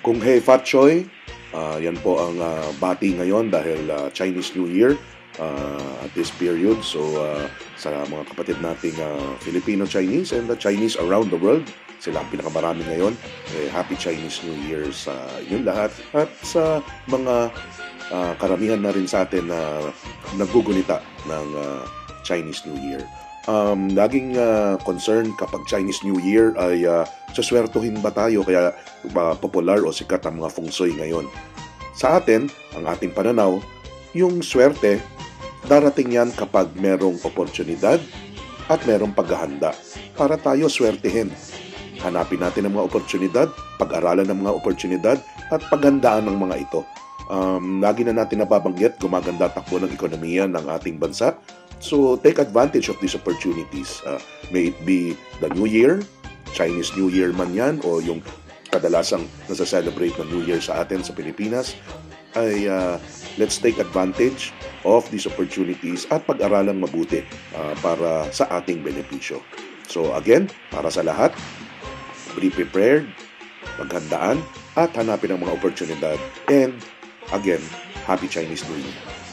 Kung Hei Fat Choi, yan po ang bati ngayon dahil Chinese New Year at this period. So sa mga kapatid nating Filipino-Chinese and the Chinese around the world, sila ang pinakamarami ngayon. Happy Chinese New Year sa inyong lahat at sa mga karamihan na rin sa atin na naggugunita ng Chinese New Year. Laging concern kapag Chinese New Year ay saswertuhin ba tayo kaya popular o sikat ang mga feng shui ngayon. Sa atin, ang ating pananaw, yung swerte, darating yan kapag merong oportunidad at merong paghahanda para tayo swertihin. Hanapin natin ang mga oportunidad, pag-aralan ng mga oportunidad at paghandaan ng mga ito. Lagi na natin nababanggit, gumaganda takbo ng ekonomiya ng ating bansa. So take advantage of these opportunities. May it be the New Year, Chinese New Year man yan, o yung kadalasang nasa-celebrate ng New Year sa atin sa Pilipinas, ay let's take advantage of these opportunities at pag-aralang mabuti para sa ating benepisyo. So again, para sa lahat, be prepared, maghandaan, at hanapin ang mga oportunidad. And again, Happy Chinese New Year!